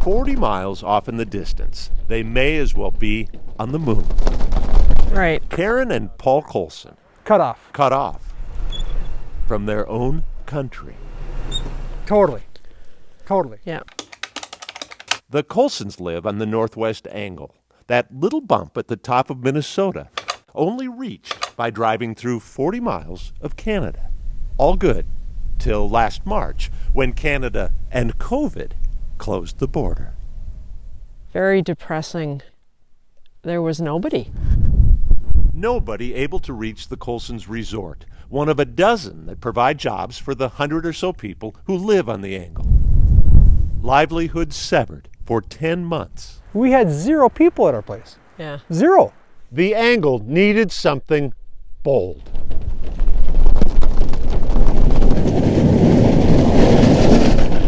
40 miles off in the distance, they may as well be on the moon. Right. Karen and Paul Colson. Cut off. From their own country. Totally. Yeah. The Colsons live on the northwest angle, that little bump at the top of Minnesota, only reached by driving through 40 miles of Canada. All good till last March, when Canada and COVID closed the border. Very depressing. There was nobody. Nobody able to reach the Colsons resort, one of a dozen that provide jobs for the 100 or so people who live on the angle. Livelihood severed for 10 months. We had 0 people at our place. Yeah. 0. The angle needed something bold.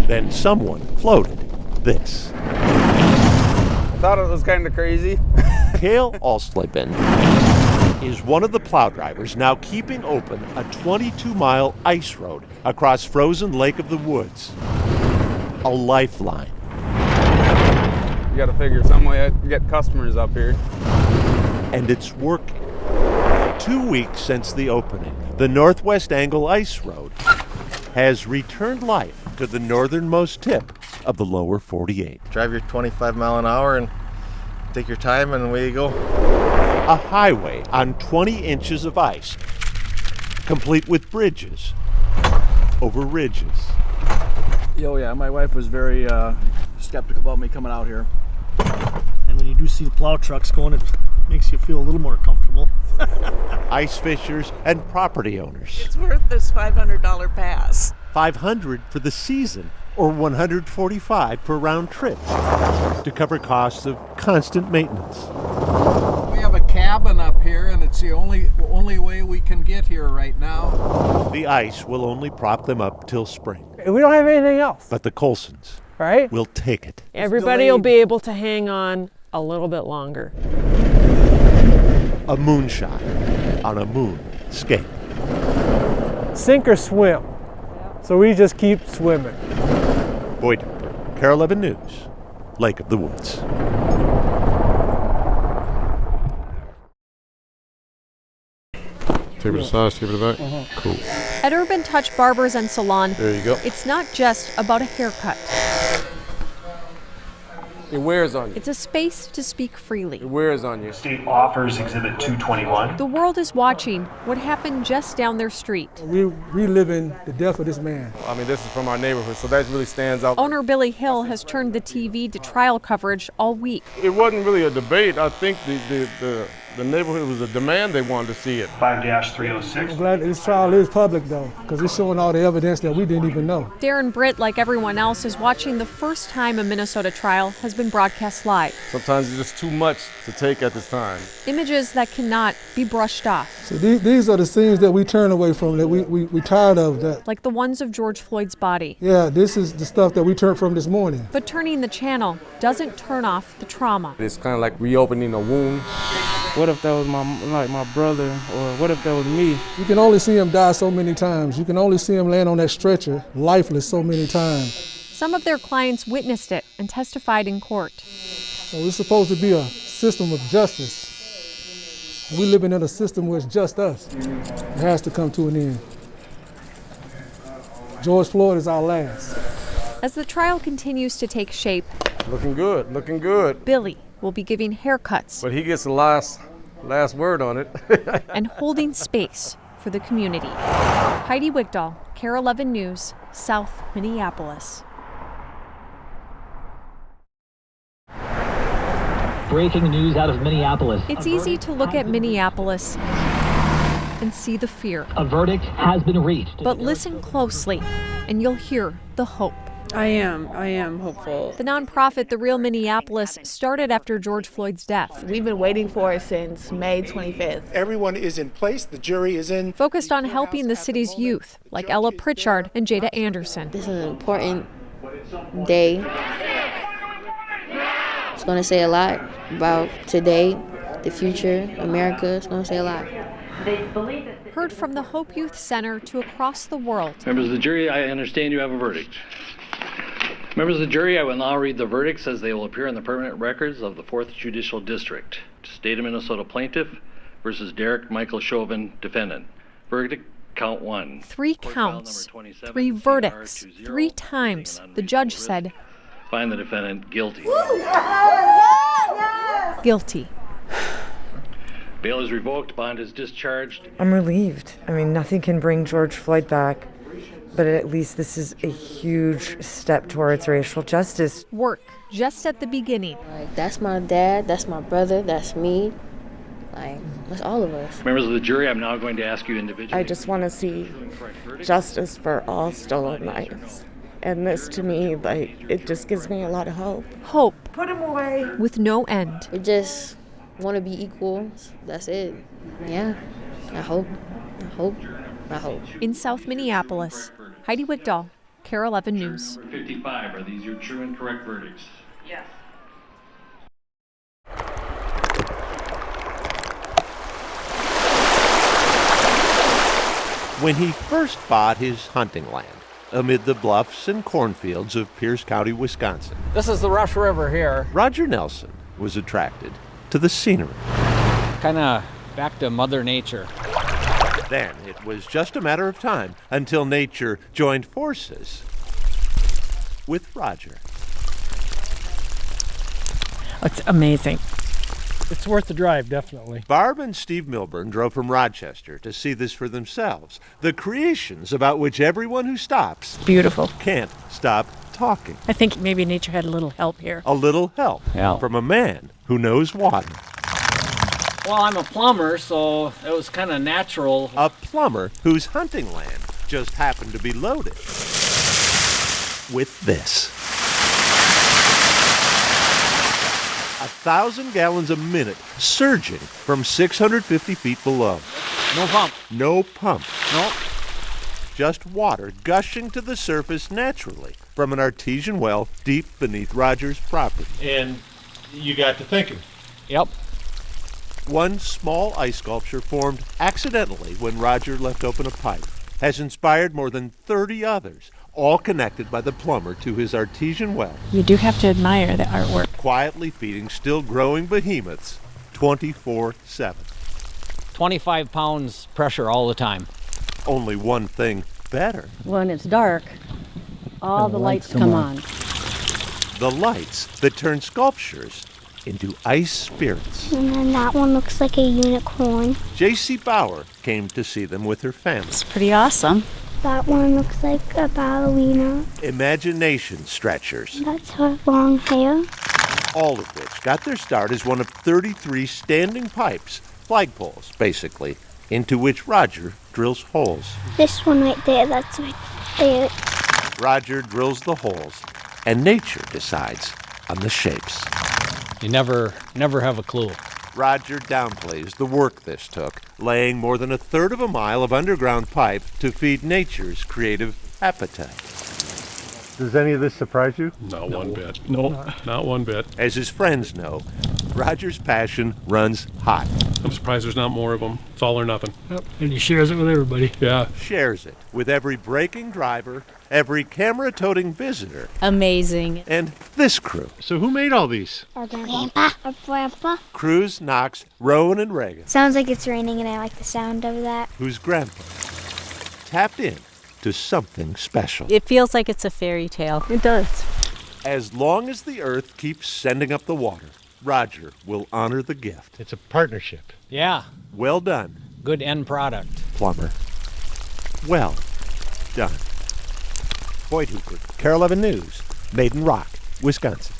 Then someone floated this. I thought it was kind of crazy. Cale Alsleben is one of the plow drivers now keeping open a 22-mile ice road across frozen Lake of the Woods. A lifeline. You got to figure some way to get customers up here. And it's working. 2 weeks since the opening, the Northwest Angle Ice Road has returned life to the northernmost tip of the lower 48. Drive your 25 mile an hour and take your time and away you go. A highway on 20 inches of ice, complete with bridges over ridges. Oh yeah, my wife was very skeptical about me coming out here. And when you do see the plow trucks going, it makes you feel a little more comfortable. Ice fishers and property owners. It's worth this $500 pass. $500 for the season, or $145 per round trip, to cover costs of constant maintenance. We have a cabin up here, and it's the only way we can get here right now. The ice will only prop them up till spring. We don't have anything else. But the Colsons right? will take it. Everybody will be able to hang on a little bit longer. A moonshot on a moonscape. Sink or swim. So we just keep swimming. Boyd Hooper, KARE 11 News, Lake of the Woods. Tape it aside, tape it back. Cool. At Urban Touch Barbers and Salon, There you go. it's not just about a haircut. It wears on you. It's a space to speak freely. It wears on you. State offers Exhibit 221. The world is watching what happened just down their street. We're reliving the death of this man. I mean, this is from our neighborhood, so that really stands out. Owner Billy Hill has turned the TV to trial coverage all week. It wasn't really a debate. I think the neighborhood was a demand. They wanted to see it. 5-306. I'm glad this trial is public, though, because it's showing all the evidence that we didn't even know. Darren Britt, like everyone else, is watching the first time a Minnesota trial has been broadcast live. Sometimes it's just too much to take at this time. Images that cannot be brushed off. So these are the scenes that we turn away from, that we tired of. That. Like the ones of George Floyd's body. Yeah, this is the stuff that we turned from this morning. But turning the channel doesn't turn off the trauma. It's kind of like reopening a wound. What if that was my brother, or what if that was me? You can only see him die so many times. You can only see him laying on that stretcher, lifeless, so many times. Some of their clients witnessed it and testified in court. So it's supposed to be a system of justice. We're living in a system where it's just us. It has to come to an end. George Floyd is our last. As the trial continues to take shape, looking good, looking good. Billy will be giving haircuts. But he gets the last word on it. And holding space for the community. Heidi Wigdahl, KARE 11 News, South Minneapolis. Breaking news out of Minneapolis. It's easy to look at Minneapolis and see the fear. A verdict has been reached. But listen closely and you'll hear the hope. I am hopeful. The nonprofit The Real Minneapolis started after George Floyd's death. We've been waiting for it since May 25th. Everyone is in place, the jury is in. Focused on helping the city's youth, like Ella Pritchard and Jada Anderson. This is an important day. It's going to say a lot about today, the future, America. It's going to say a lot. Heard from the Hope Youth Center to across the world. Members of the jury, I understand you have a verdict. Members of the jury, I will now read the verdicts as they will appear in the permanent records of the 4th Judicial District. State of Minnesota plaintiff versus Derek Michael Chauvin, defendant. Verdict, count 1. 3 counts, 3 verdicts, 3 times. The judge said, find the defendant guilty. Guilty. Bail is revoked, bond is discharged. I'm relieved. I mean, nothing can bring George Floyd back, but at least this is a huge step towards racial justice. Work just at the beginning. Like, that's my dad, that's my brother, that's me. Like, that's all of us. Members of the jury, I'm now going to ask you individually. I just want to see justice for all stolen lives. And this, to me, like, it just gives me a lot of hope. Hope. Put him away. With no end. We just want to be equals. That's it. Yeah. I hope. In South Minneapolis, Heidi Wickdahl, KARE 11 News. Number 55, are these your true and correct verdicts? Yes. When he first bought his hunting land amid the bluffs and cornfields of Pierce County, Wisconsin, this is the Rush River here. Roger Nelson was attracted to the scenery. Kind of back to Mother Nature. Then it was just a matter of time until nature joined forces with Roger. It's amazing. It's worth the drive, definitely. Barb and Steve Milburn drove from Rochester to see this for themselves. The creations about which everyone who stops Beautiful. can't stop talking. I think maybe nature had a little help here. A little help from a man who knows water. Well, I'm a plumber, so it was kind of natural. A plumber whose hunting land just happened to be loaded with this. 1,000 gallons a minute surging from 650 feet below. No pump. No pump. Nope. Just water gushing to the surface naturally from an artesian well deep beneath Roger's property. And you got to thinking. Yep. One small ice sculpture formed accidentally when Roger left open a pipe has inspired more than 30 others, all connected by the plumber to his artesian well. You do have to admire the artwork. Quietly feeding still growing behemoths 24/7. 25 pounds pressure all the time. Only one thing better. When it's dark, all the lights come on. The lights that turn sculptures into ice spirits. And then that one looks like a unicorn. J.C. Bauer came to see them with her family. It's pretty awesome. That one looks like a ballerina. Imagination stretchers. That's her long hair. All of which got their start as one of 33 standing pipes, flagpoles basically, into which Roger drills holes. This one right there, that's right there. Roger drills the holes, and nature decides on the shapes. You never have a clue. Roger downplays the work this took, laying more than 1/3 of a mile of underground pipe to feed nature's creative appetite. Does any of this surprise you? Not one bit. No, not one bit. As his friends know, Roger's passion runs hot. I'm surprised there's not more of them. It's all or nothing. Yep. And he shares it with everybody. Yeah. Shares it with every braking driver, every camera-toting visitor. Amazing. And this crew. So who made all these? Our grandpa. Our grandpa. Cruz, Knox, Rowan, and Reagan. Sounds like it's raining and I like the sound of that. Whose grandpa tapped in to something special. It feels like it's a fairy tale. It does. As long as the earth keeps sending up the water, Roger will honor the gift. It's a partnership. Yeah. Well done. Good end product. Plumber. Well done. Boyd Hooper, KARE 11 News, Maiden Rock, Wisconsin.